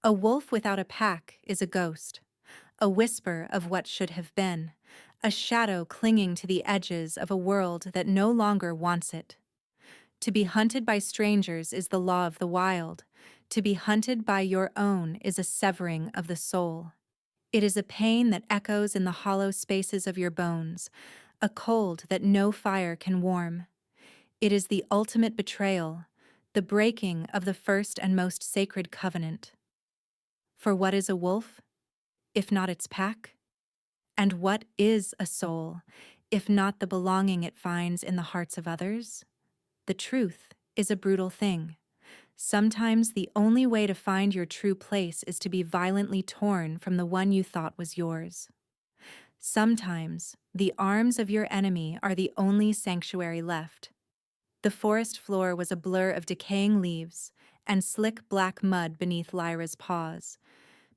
A wolf without a pack is a ghost, a whisper of what should have been, a shadow clinging to the edges of a world that no longer wants it. To be hunted by strangers is the law of the wild. To be hunted by your own is a severing of the soul. It is a pain that echoes in the hollow spaces of your bones, a cold that no fire can warm. It is the ultimate betrayal, the breaking of the first and most sacred covenant. For what is a wolf, if not its pack? And what is a soul, if not the belonging it finds in the hearts of others? The truth is a brutal thing. Sometimes the only way to find your true place is to be violently torn from the one you thought was yours. Sometimes the arms of your enemy are the only sanctuary left. The forest floor was a blur of decaying leaves and slick black mud beneath Lyra's paws.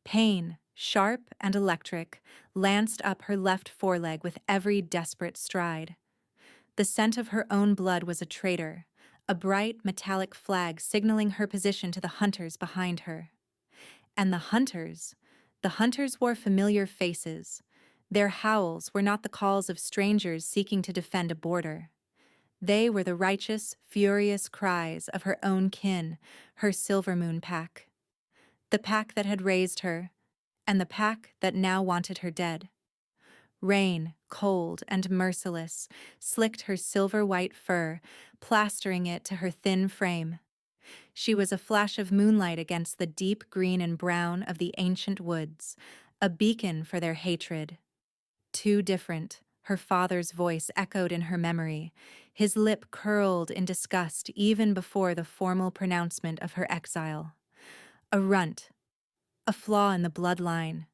Pain, sharp and electric, lanced up her left foreleg with every desperate stride. The scent of her own blood was a traitor, a bright metallic flag signaling her position to the hunters behind her. And the hunters wore familiar faces. Their howls were not the calls of strangers seeking to defend a border. They were the righteous, furious cries of her own kin, her Silver Moon pack. The pack that had raised her, and the pack that now wanted her dead. Rain, cold and merciless, slicked her silver-white fur, plastering it to her thin frame. She was a flash of moonlight against the deep green and brown of the ancient woods, a beacon for their hatred. Too different, her father's voice echoed in her memory, his lip curled in disgust even before the formal pronouncement of her exile. A runt, a flaw in the bloodline.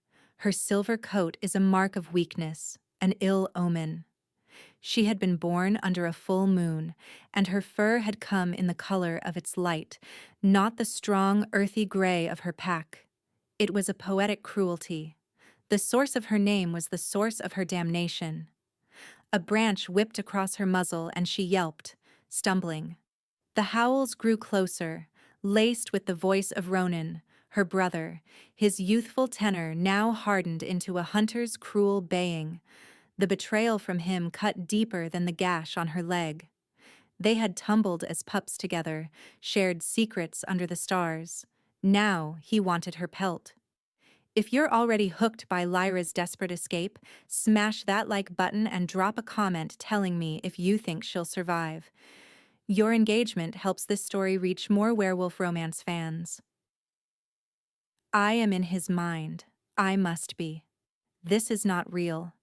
Her silver coat is a mark of weakness, an ill omen. She had been born under a full moon, and her fur had come in the color of its light, not the strong, earthy gray of her pack. It was a poetic cruelty. The source of her name was the source of her damnation. A branch whipped across her muzzle and she yelped, stumbling. The howls grew closer, laced with the voice of Ronan, her brother, his youthful tenor now hardened into a hunter's cruel baying. The betrayal from him cut deeper than the gash on her leg. They had tumbled as pups together, shared secrets under the stars. Now he wanted her pelt. If you're already hooked by Lyra's desperate escape, smash that like button and drop a comment telling me if you think she'll survive. Your engagement helps this story reach more werewolf romance fans. I am in his mind. I must be. This is not real.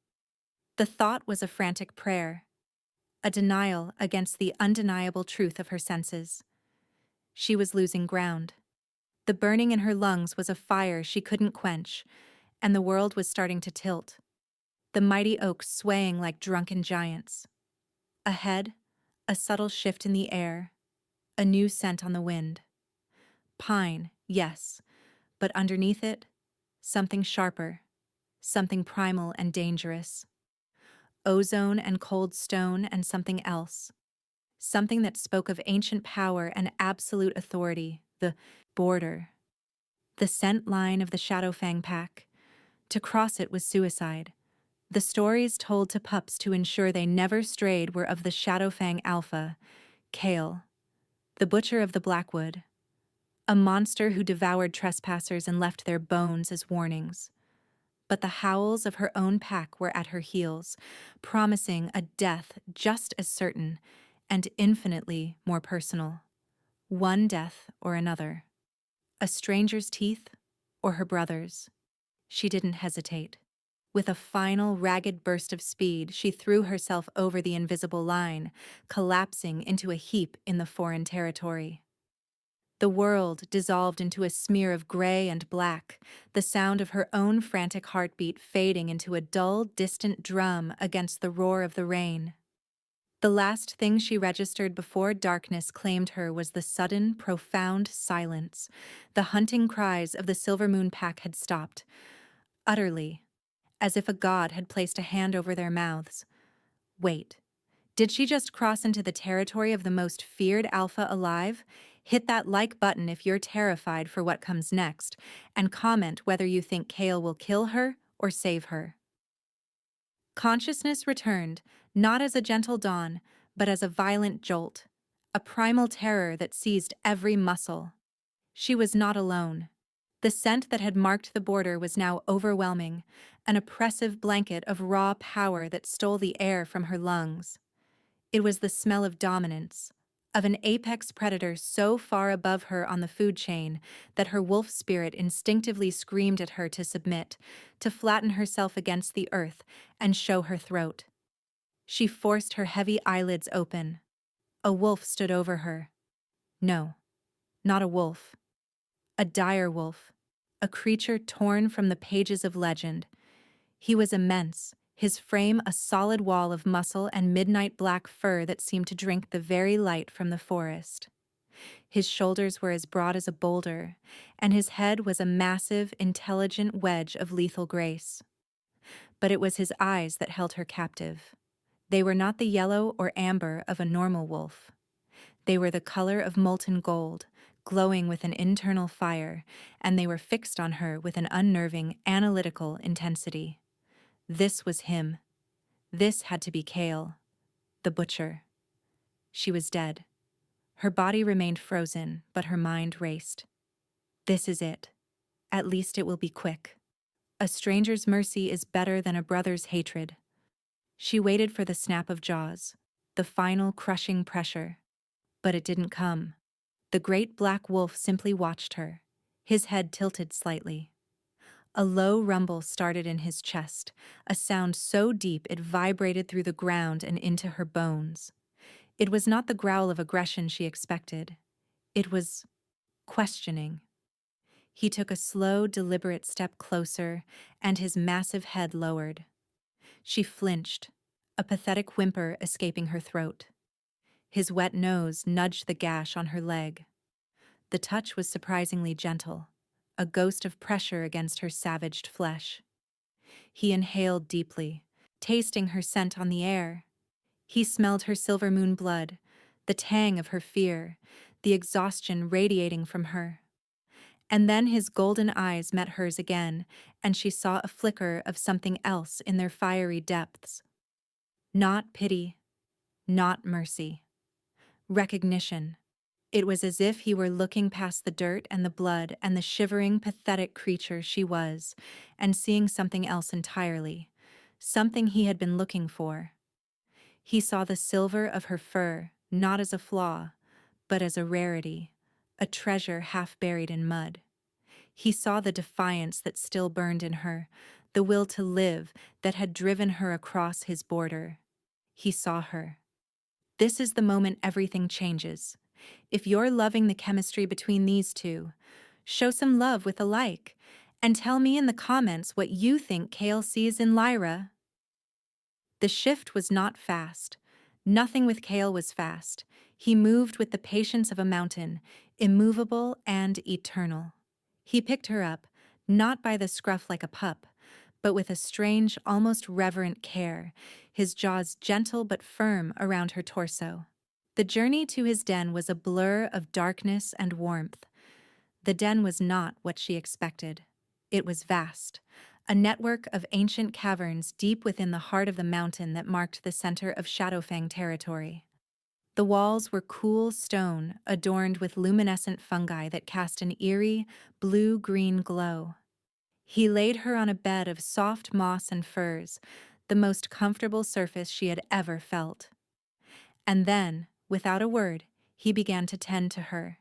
The thought was a frantic prayer, a denial against the undeniable truth of her senses. She was losing ground. The burning in her lungs was a fire she couldn't quench, and the world was starting to tilt, the mighty oaks swaying like drunken giants. Ahead, a subtle shift in the air, a new scent on the wind. Pine, yes, but underneath it, something sharper, something primal and dangerous. Ozone and cold stone and something else. Something that spoke of ancient power and absolute authority, the border. The scent line of the Shadowfang pack. To cross it was suicide. The stories told to pups to ensure they never strayed were of the Shadowfang Alpha, Kale, the butcher of the Blackwood, a monster who devoured trespassers and left their bones as warnings. But the howls of her own pack were at her heels, promising a death just as certain and infinitely more personal. One death or another. A stranger's teeth or her brother's. She didn't hesitate. With a final, ragged burst of speed, she threw herself over the invisible line, collapsing into a heap in the foreign territory. The world dissolved into a smear of gray and black, the sound of her own frantic heartbeat fading into a dull, distant drum against the roar of the rain. The last thing she registered before darkness claimed her was the sudden, profound silence. The hunting cries of the Silver Moon pack had stopped, utterly, as if a god had placed a hand over their mouths. Wait, did she just cross into the territory of the most feared alpha alive? Hit that like button if you're terrified for what comes next, and comment whether you think Kale will kill her or save her. Consciousness returned, not as a gentle dawn, but as a violent jolt, a primal terror that seized every muscle. She was not alone. The scent that had marked the border was now overwhelming, an oppressive blanket of raw power that stole the air from her lungs. It was the smell of dominance, of an apex predator so far above her on the food chain that her wolf spirit instinctively screamed at her to submit, to flatten herself against the earth and show her throat. She forced her heavy eyelids open. A wolf stood over her. No, not a wolf. A dire wolf. A creature torn from the pages of legend. He was immense, his frame a solid wall of muscle and midnight black fur that seemed to drink the very light from the forest. His shoulders were as broad as a boulder, and his head was a massive, intelligent wedge of lethal grace. But it was his eyes that held her captive. They were not the yellow or amber of a normal wolf. They were the color of molten gold, glowing with an internal fire, and they were fixed on her with an unnerving, analytical intensity. This was him. This had to be Kale, the butcher. She was dead. Her body remained frozen, but her mind raced. This is it. At least it will be quick. A stranger's mercy is better than a brother's hatred. She waited for the snap of jaws, the final crushing pressure. But it didn't come. The great black wolf simply watched her, his head tilted slightly. A low rumble started in his chest, a sound so deep it vibrated through the ground and into her bones. It was not the growl of aggression she expected. It was questioning. He took a slow, deliberate step closer, and his massive head lowered. She flinched, a pathetic whimper escaping her throat. His wet nose nudged the gash on her leg. The touch was surprisingly gentle, a ghost of pressure against her savaged flesh. He inhaled deeply, tasting her scent on the air. He smelled her silver moon blood, the tang of her fear, the exhaustion radiating from her. And then his golden eyes met hers again, and she saw a flicker of something else in their fiery depths. Not pity, not mercy. Recognition. It was as if he were looking past the dirt and the blood and the shivering, pathetic creature she was, and seeing something else entirely, something he had been looking for. He saw the silver of her fur, not as a flaw, but as a rarity, a treasure half buried in mud. He saw the defiance that still burned in her, the will to live that had driven her across his border. He saw her. This is the moment everything changes. If you're loving the chemistry between these two, show some love with a like, and tell me in the comments what you think Kale sees in Lyra. The shift was not fast. Nothing with Kale was fast. He moved with the patience of a mountain, immovable and eternal. He picked her up, not by the scruff like a pup, but with a strange, almost reverent care, his jaws gentle but firm around her torso. The journey to his den was a blur of darkness and warmth. The den was not what she expected. It was vast, a network of ancient caverns deep within the heart of the mountain that marked the center of Shadowfang territory. The walls were cool stone, adorned with luminescent fungi that cast an eerie, blue-green glow. He laid her on a bed of soft moss and furs, the most comfortable surface she had ever felt. And then, without a word, he began to tend to her.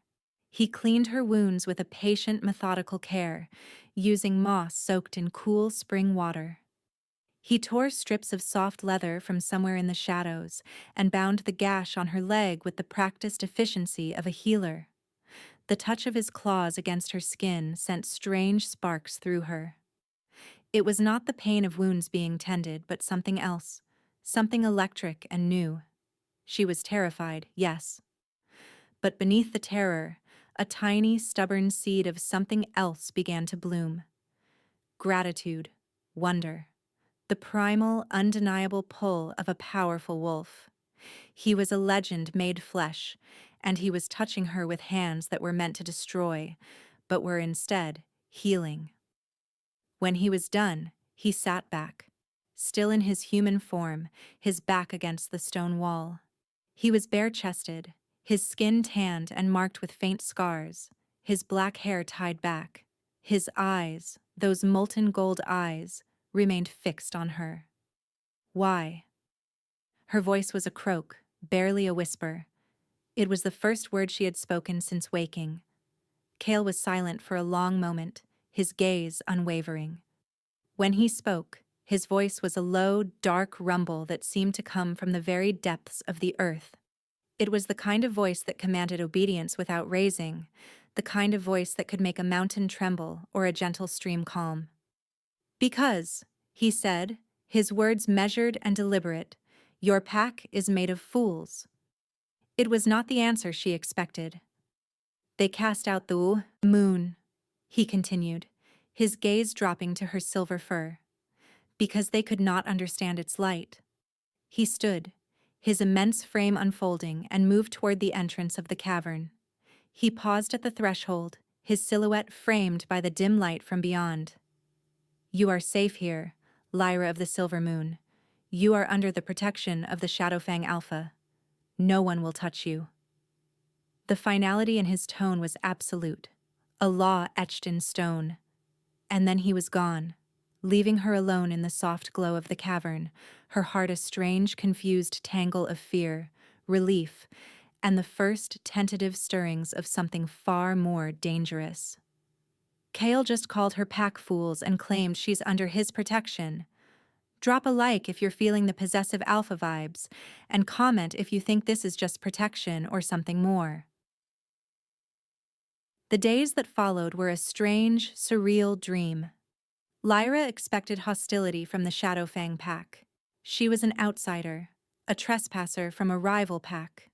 He cleaned her wounds with a patient, methodical care, using moss soaked in cool spring water. He tore strips of soft leather from somewhere in the shadows and bound the gash on her leg with the practiced efficiency of a healer. The touch of his claws against her skin sent strange sparks through her. It was not the pain of wounds being tended, but something else, something electric and new. She was terrified, yes. But beneath the terror, a tiny, stubborn seed of something else began to bloom. Gratitude, wonder, the primal, undeniable pull of a powerful wolf. He was a legend made flesh, and he was touching her with hands that were meant to destroy, but were instead healing. When he was done, he sat back, still in his human form, his back against the stone wall. He was bare-chested, his skin tanned and marked with faint scars, his black hair tied back. His eyes, those molten gold eyes, remained fixed on her. Why? Her voice was a croak, barely a whisper. It was the first word she had spoken since waking. Cale was silent for a long moment, his gaze unwavering. When he spoke, his voice was a low, dark rumble that seemed to come from the very depths of the earth. It was the kind of voice that commanded obedience without raising, the kind of voice that could make a mountain tremble or a gentle stream calm. "Because," he said, his words measured and deliberate, "your pack is made of fools." It was not the answer she expected. "They cast out the moon," he continued, his gaze dropping to her silver fur, "because they could not understand its light." He stood, his immense frame unfolding, and moved toward the entrance of the cavern. He paused at the threshold, his silhouette framed by the dim light from beyond. "You are safe here, Lyra of the Silver Moon. You are under the protection of the Shadowfang Alpha. No one will touch you." The finality in his tone was absolute, a law etched in stone. And then he was gone, leaving her alone in the soft glow of the cavern, her heart a strange, confused tangle of fear, relief, and the first tentative stirrings of something far more dangerous. Cale just called her pack fools and claimed she's under his protection. Drop a like if you're feeling the possessive alpha vibes, and comment if you think this is just protection or something more. The days that followed were a strange, surreal dream. Lyra expected hostility from the Shadowfang pack. She was an outsider, a trespasser from a rival pack.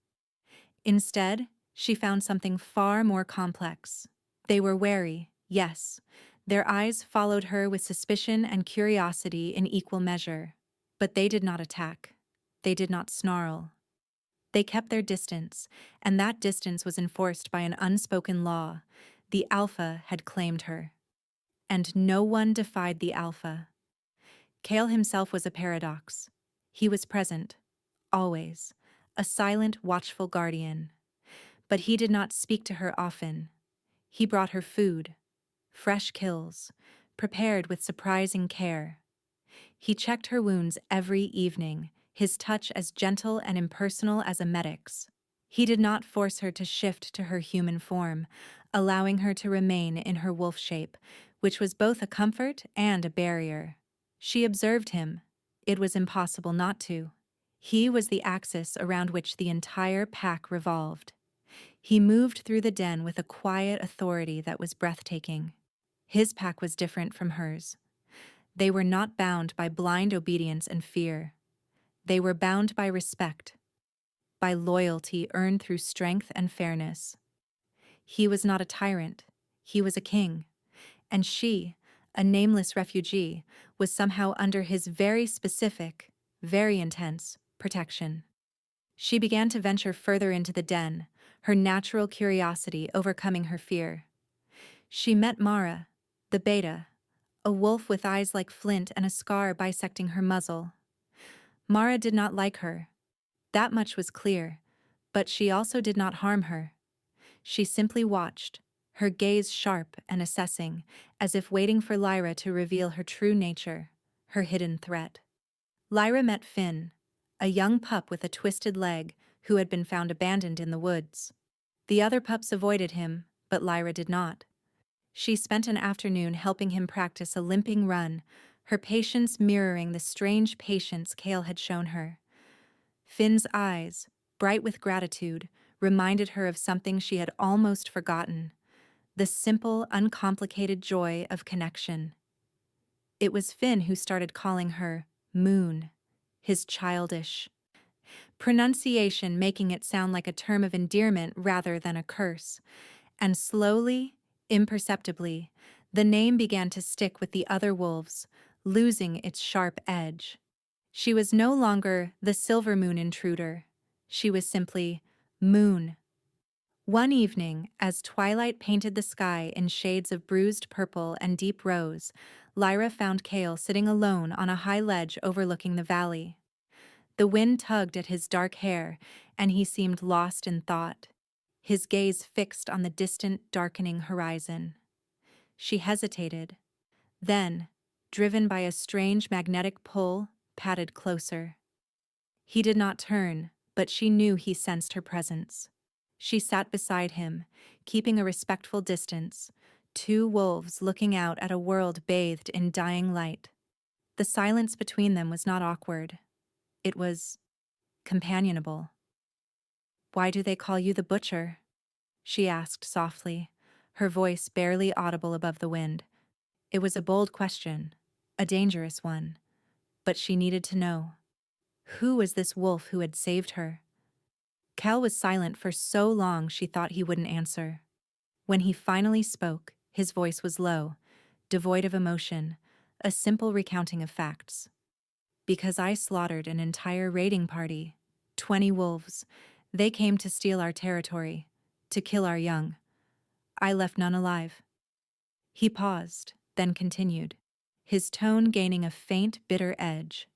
Instead, she found something far more complex. They were wary, yes. Their eyes followed her with suspicion and curiosity in equal measure. But they did not attack. They did not snarl. They kept their distance, and that distance was enforced by an unspoken law. The Alpha had claimed her. And no one defied the Alpha. Cale himself was a paradox. He was present, always, a silent, watchful guardian. But he did not speak to her often. He brought her food, fresh kills, prepared with surprising care. He checked her wounds every evening, his touch as gentle and impersonal as a medic's. He did not force her to shift to her human form, allowing her to remain in her wolf shape, which was both a comfort and a barrier. She observed him. It was impossible not to. He was the axis around which the entire pack revolved. He moved through the den with a quiet authority that was breathtaking. His pack was different from hers. They were not bound by blind obedience and fear. They were bound by respect, by loyalty earned through strength and fairness. He was not a tyrant. He was a king. And she, a nameless refugee, was somehow under his very specific, very intense protection. She began to venture further into the den, her natural curiosity overcoming her fear. She met Mara, the beta, a wolf with eyes like flint and a scar bisecting her muzzle. Mara did not like her. That much was clear, but she also did not harm her. She simply watched, her gaze sharp and assessing, as if waiting for Lyra to reveal her true nature, her hidden threat. Lyra met Finn, a young pup with a twisted leg who had been found abandoned in the woods. The other pups avoided him, but Lyra did not. She spent an afternoon helping him practice a limping run, her patience mirroring the strange patience Cale had shown her. Finn's eyes, bright with gratitude, reminded her of something she had almost forgotten: the simple, uncomplicated joy of connection. It was Finn who started calling her Moon, his childish pronunciation making it sound like a term of endearment rather than a curse. And slowly, imperceptibly, the name began to stick with the other wolves, losing its sharp edge. She was no longer the Silver Moon intruder. She was simply Moon, One evening, as twilight painted the sky in shades of bruised purple and deep rose, Lyra found Kale sitting alone on a high ledge overlooking the valley. The wind tugged at his dark hair, and he seemed lost in thought, his gaze fixed on the distant, darkening horizon. She hesitated, then, driven by a strange magnetic pull, padded closer. He did not turn, but she knew he sensed her presence. She sat beside him, keeping a respectful distance, two wolves looking out at a world bathed in dying light. The silence between them was not awkward. It was companionable. "Why do they call you the Butcher?" she asked softly, her voice barely audible above the wind. It was a bold question, a dangerous one, but she needed to know. Who was this wolf who had saved her? Cal was silent for so long she thought he wouldn't answer. When he finally spoke, his voice was low, devoid of emotion, a simple recounting of facts. "Because I slaughtered an entire raiding party, 20 wolves. They came to steal our territory, to kill our young. I left none alive." He paused, then continued, his tone gaining a faint, bitter edge.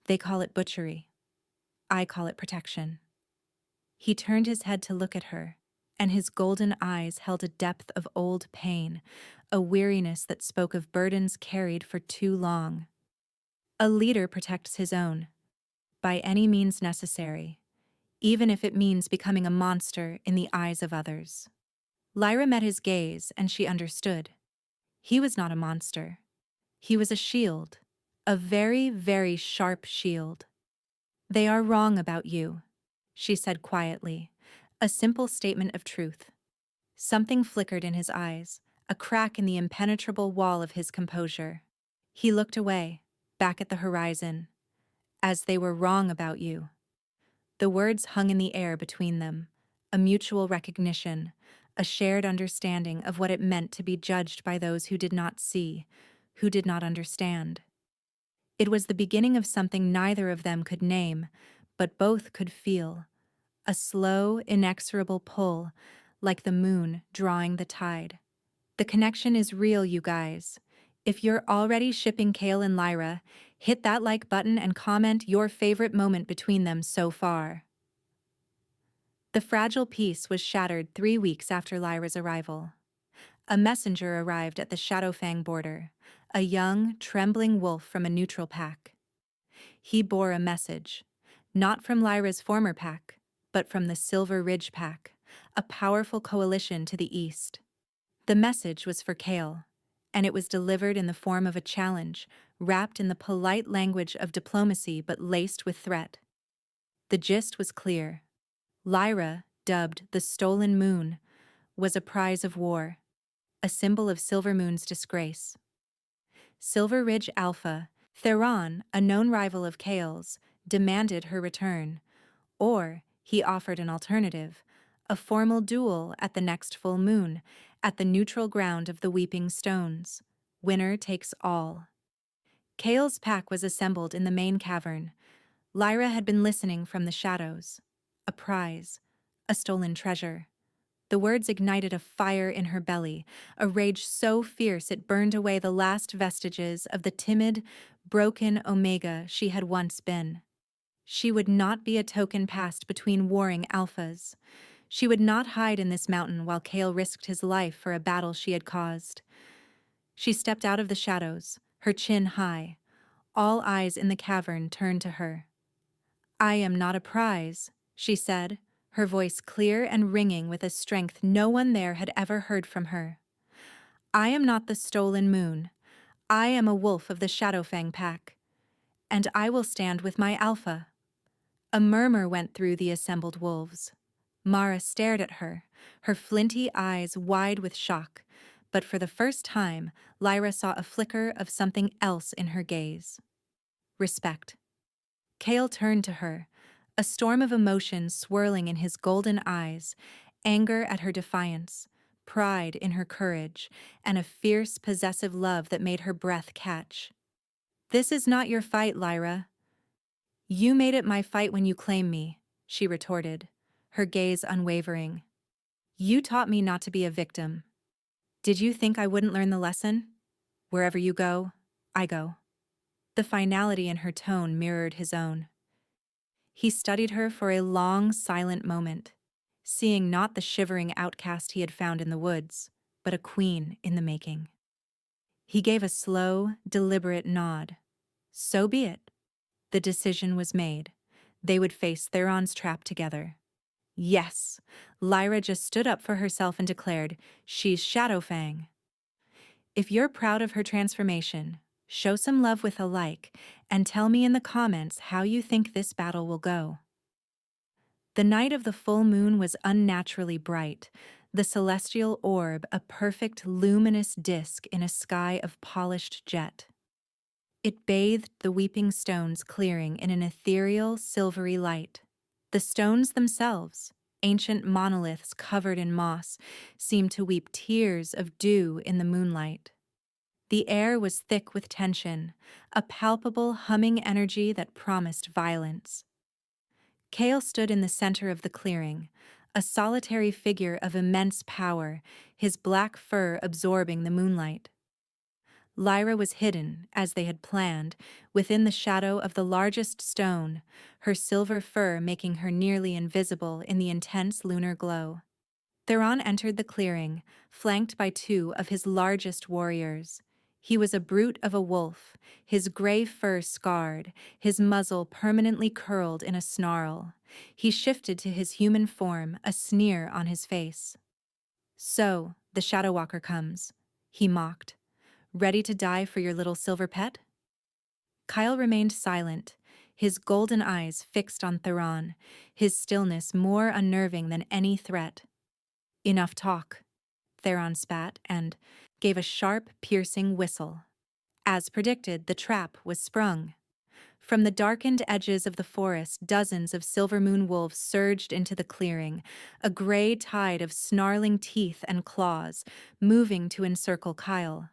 "They call it butchery. I call it protection." He turned his head to look at her, and his golden eyes held a depth of old pain, a weariness that spoke of burdens carried for too long. A leader protects his own, by any means necessary, even if it means becoming a monster in the eyes of others. Lyra met his gaze, and she understood. He was not a monster. He was a shield, a very, very sharp shield. "They are wrong about you," she said quietly, a simple statement of truth. Something flickered in his eyes, a crack in the impenetrable wall of his composure. He looked away, back at the horizon. "As they were wrong about you." The words hung in the air between them, a mutual recognition, a shared understanding of what it meant to be judged by those who did not see, who did not understand. It was the beginning of something neither of them could name, but both could feel. A slow, inexorable pull, like the moon drawing the tide. The connection is real, you guys. If you're already shipping Kale and Lyra, hit that like button and comment your favorite moment between them so far. The fragile peace was shattered 3 weeks after Lyra's arrival. A messenger arrived at the Shadowfang border, a young, trembling wolf from a neutral pack. He bore a message, not from Lyra's former pack, but from the Silver Ridge pack, a powerful coalition to the east. The message was for Kale, and it was delivered in the form of a challenge, wrapped in the polite language of diplomacy but laced with threat. The gist was clear. Lyra, dubbed the Stolen Moon, was a prize of war, a symbol of Silvermoon's disgrace. Silver Ridge Alpha, Theron, a known rival of Kale's, demanded her return, or he offered an alternative, a formal duel at the next full moon, at the neutral ground of the Weeping Stones. Winner takes all. Kale's pack was assembled in the main cavern. Lyra had been listening from the shadows. A prize, a stolen treasure. The words ignited a fire in her belly, a rage so fierce it burned away the last vestiges of the timid, broken Omega she had once been. She would not be a token passed between warring alphas. She would not hide in this mountain while Kale risked his life for a battle she had caused. She stepped out of the shadows, her chin high. All eyes in the cavern turned to her. "I am not a prize," she said, her voice clear and ringing with a strength no one there had ever heard from her. "I am not the Stolen Moon. I am a wolf of the Shadowfang pack, and I will stand with my alpha." A murmur went through the assembled wolves. Mara stared at her, her flinty eyes wide with shock, but for the first time, Lyra saw a flicker of something else in her gaze. Respect. Kale turned to her, a storm of emotion swirling in his golden eyes, anger at her defiance, pride in her courage, and a fierce, possessive love that made her breath catch. "This is not your fight, Lyra." "You made it my fight when you claimed me," she retorted, her gaze unwavering. You taught me not to be a victim. Did you think I wouldn't learn the lesson? Wherever you go, I go. The finality in her tone mirrored his own. He studied her for a long, silent moment, seeing not the shivering outcast he had found in the woods, but a queen in the making. He gave a slow, deliberate nod. So be it. The decision was made. They would face Theron's trap together. Yes, Lyra just stood up for herself and declared, she's Shadowfang. If you're proud of her transformation, show some love with a like, and tell me in the comments how you think this battle will go. The night of the full moon was unnaturally bright, the celestial orb a perfect luminous disk in a sky of polished jet. It bathed the weeping stones clearing in an ethereal, silvery light. The stones themselves, ancient monoliths covered in moss, seemed to weep tears of dew in the moonlight. The air was thick with tension, a palpable humming energy that promised violence. Kale stood in the center of the clearing, a solitary figure of immense power, his black fur absorbing the moonlight. Lyra was hidden, as they had planned, within the shadow of the largest stone, her silver fur making her nearly invisible in the intense lunar glow. Theron entered the clearing, flanked by two of his largest warriors. He was a brute of a wolf, his gray fur scarred, his muzzle permanently curled in a snarl. He shifted to his human form, a sneer on his face. "So, the Shadow Walker comes," he mocked. "Ready to die for your little silver pet?" Kyle remained silent, his golden eyes fixed on Theron, his stillness more unnerving than any threat. "Enough talk," Theron spat and gave a sharp, piercing whistle. As predicted, the trap was sprung. From the darkened edges of the forest, dozens of silver moon wolves surged into the clearing, a gray tide of snarling teeth and claws, moving to encircle Kyle.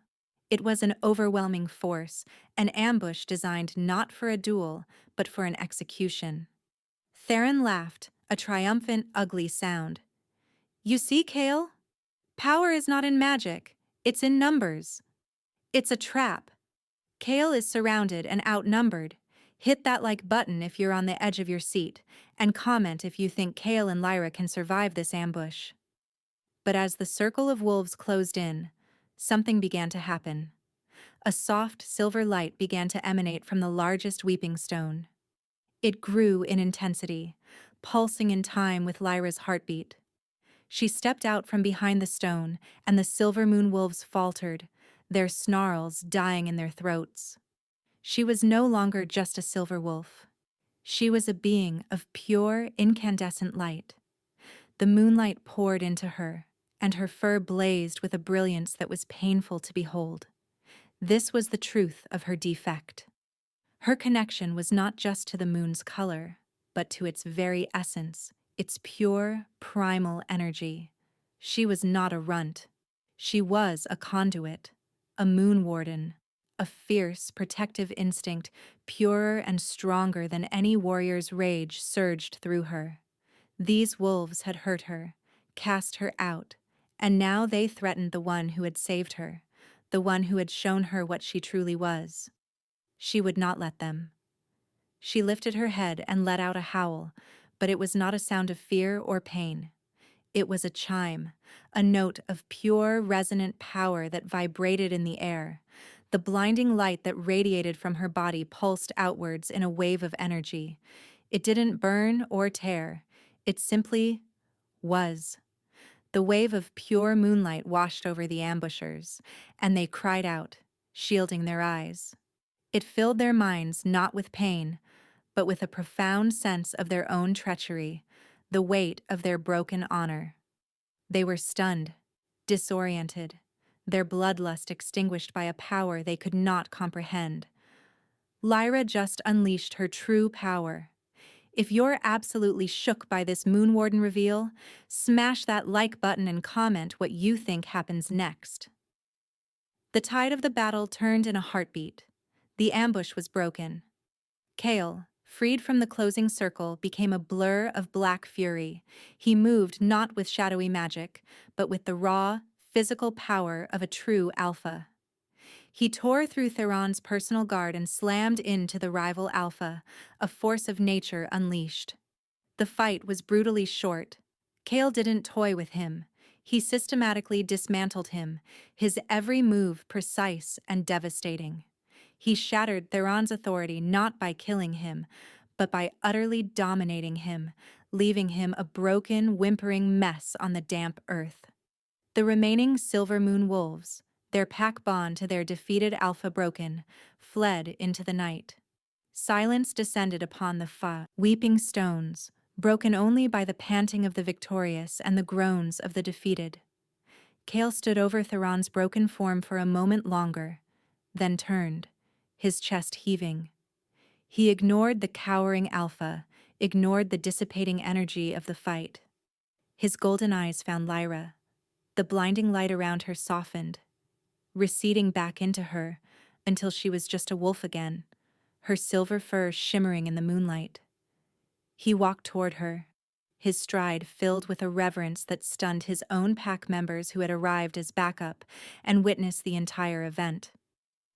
It was an overwhelming force, an ambush designed not for a duel, but for an execution. Theron laughed, a triumphant, ugly sound. "You see, Kale? Power is not in magic, it's in numbers. It's a trap. Kale is surrounded and outnumbered. Hit that like button if you're on the edge of your seat, and comment if you think Kale and Lyra can survive this ambush." But as the circle of wolves closed in, something began to happen. A soft silver light began to emanate from the largest weeping stone. It grew in intensity, pulsing in time with Lyra's heartbeat. She stepped out from behind the stone, and the silver moon wolves faltered, their snarls dying in their throats. She was no longer just a silver wolf. She was a being of pure, incandescent light. The moonlight poured into her, and her fur blazed with a brilliance that was painful to behold. This was the truth of her defect. Her connection was not just to the moon's color, but to its very essence, its pure, primal energy. She was not a runt. She was a conduit, a moon warden, a fierce, protective instinct, purer and stronger than any warrior's rage surged through her. These wolves had hurt her, cast her out, and now they threatened the one who had saved her, the one who had shown her what she truly was. She would not let them. She lifted her head and let out a howl, but it was not a sound of fear or pain. It was a chime, a note of pure, resonant power that vibrated in the air. The blinding light that radiated from her body pulsed outwards in a wave of energy. It didn't burn or tear. It simply was. The wave of pure moonlight washed over the ambushers, and they cried out, shielding their eyes. It filled their minds not with pain, but with a profound sense of their own treachery, the weight of their broken honor. They were stunned, disoriented, their bloodlust extinguished by a power they could not comprehend. Lyra just unleashed her true power. If you're absolutely shook by this Moonwarden reveal, smash that like button and comment what you think happens next. The tide of the battle turned in a heartbeat. The ambush was broken. Kale, freed from the closing circle, became a blur of black fury. He moved not with shadowy magic, but with the raw, physical power of a true alpha. He tore through Theron's personal guard and slammed into the rival alpha, a force of nature unleashed. The fight was brutally short. Kale didn't toy with him. He systematically dismantled him, his every move precise and devastating. He shattered Theron's authority not by killing him, but by utterly dominating him, leaving him a broken, whimpering mess on the damp earth. The remaining Silver Moon wolves, their pack bond to their defeated alpha broken, fled into the night. Silence descended upon the weeping stones, broken only by the panting of the victorious and the groans of the defeated. Kale stood over Theron's broken form for a moment longer, then turned, his chest heaving. He ignored the cowering alpha, ignored the dissipating energy of the fight. His golden eyes found Lyra. The blinding light around her softened, receding back into her until she was just a wolf again, her silver fur shimmering in the moonlight. He walked toward her, his stride filled with a reverence that stunned his own pack members who had arrived as backup and witnessed the entire event.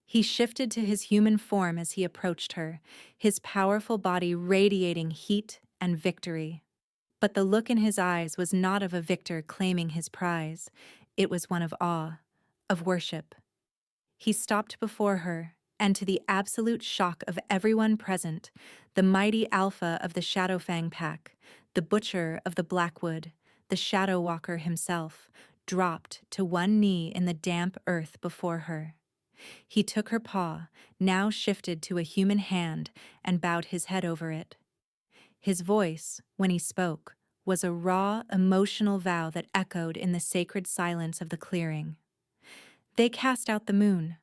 He shifted to his human form as he approached her, his powerful body radiating heat and victory. But the look in his eyes was not of a victor claiming his prize. It was one of awe, of worship. He stopped before her, and to the absolute shock of everyone present, the mighty alpha of the Shadowfang pack, the butcher of the Blackwood, the Shadow Walker himself, dropped to one knee in the damp earth before her. He took her paw, now shifted to a human hand, and bowed his head over it. His voice, when he spoke, was a raw, emotional vow that echoed in the sacred silence of the clearing. They cast out the moon.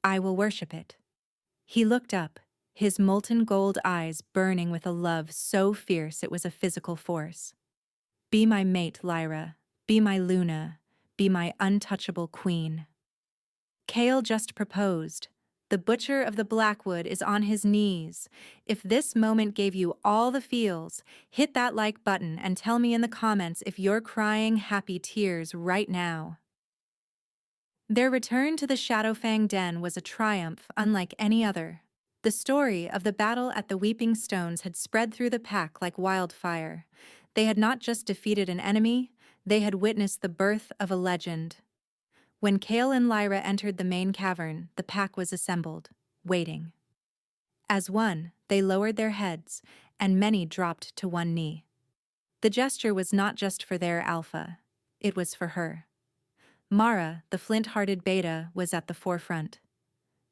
I will worship it. He looked up, his molten gold eyes burning with a love so fierce it was a physical force. Be my mate, Lyra. Be my Luna. Be my untouchable queen. Kale just proposed. The butcher of the Blackwood is on his knees. If this moment gave you all the feels, hit that like button and tell me in the comments if you're crying happy tears right now. Their return to the Shadowfang Den was a triumph unlike any other. The story of the battle at the Weeping Stones had spread through the pack like wildfire. They had not just defeated an enemy, they had witnessed the birth of a legend. When Kale and Lyra entered the main cavern, the pack was assembled, waiting. As one, they lowered their heads, and many dropped to one knee. The gesture was not just for their alpha, it was for her. Mara, the flint-hearted beta, was at the forefront.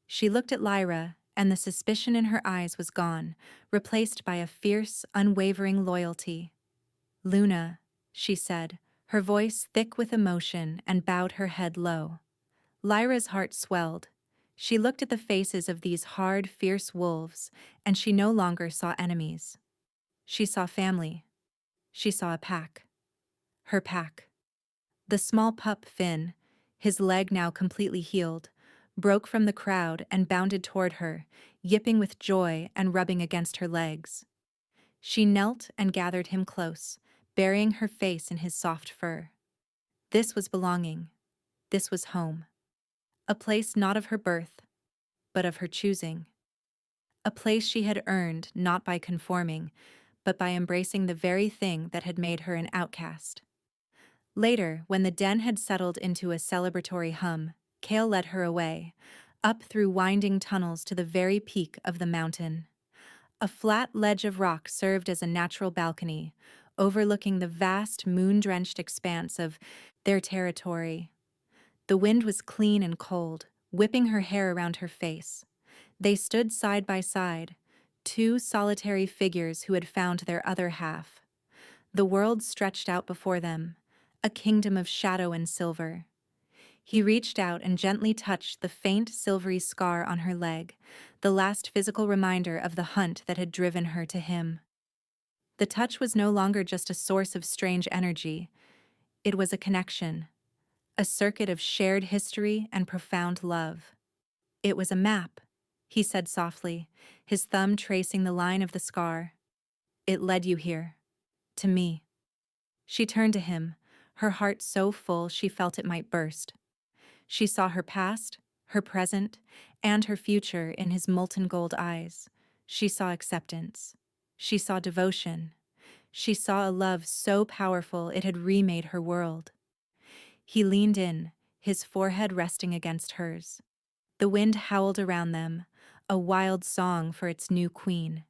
She looked at Lyra, and the suspicion in her eyes was gone, replaced by a fierce, unwavering loyalty. Luna, she said, her voice thick with emotion, and bowed her head low. Lyra's heart swelled. She looked at the faces of these hard, fierce wolves, and she no longer saw enemies. She saw family. She saw a pack. Her pack. The small pup Finn, his leg now completely healed, broke from the crowd and bounded toward her, yipping with joy and rubbing against her legs. She knelt and gathered him close, burying her face in his soft fur. This was belonging. This was home. A place not of her birth, but of her choosing. A place she had earned not by conforming, but by embracing the very thing that had made her an outcast. Later, when the den had settled into a celebratory hum, Kale led her away, up through winding tunnels to the very peak of the mountain. A flat ledge of rock served as a natural balcony, overlooking the vast moon-drenched expanse of their territory. The wind was clean and cold, whipping her hair around her face. They stood side by side, two solitary figures who had found their other half. The world stretched out before them, a kingdom of shadow and silver. He reached out and gently touched the faint silvery scar on her leg, the last physical reminder of the hunt that had driven her to him. The touch was no longer just a source of strange energy. It was a connection, a circuit of shared history and profound love. It was a map, he said softly, his thumb tracing the line of the scar. It led you here. To me. She turned to him, her heart so full she felt it might burst. She saw her past, her present, and her future in his molten gold eyes. She saw acceptance. She saw devotion. She saw a love so powerful it had remade her world. He leaned in, his forehead resting against hers. The wind howled around them, a wild song for its new queen.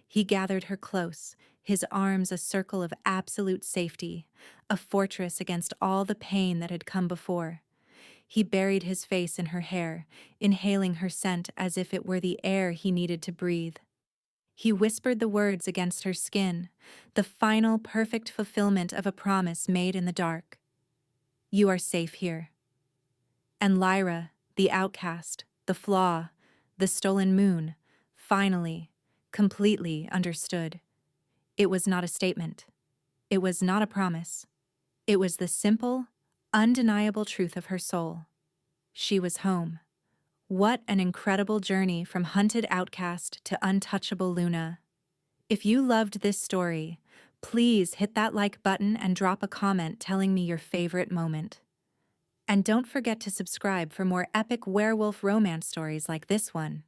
He gathered her close, his arms a circle of absolute safety, a fortress against all the pain that had come before. He buried his face in her hair, inhaling her scent as if it were the air he needed to breathe. He whispered the words against her skin, the final perfect fulfillment of a promise made in the dark. You are safe here. And Lyra, the outcast, the flaw, the stolen moon, finally, completely understood. It was not a statement. It was not a promise. It was the simple, undeniable truth of her soul. She was home. What an incredible journey from hunted outcast to untouchable Luna. If you loved this story, please hit that like button and drop a comment telling me your favorite moment. And don't forget to subscribe for more epic werewolf romance stories like this one.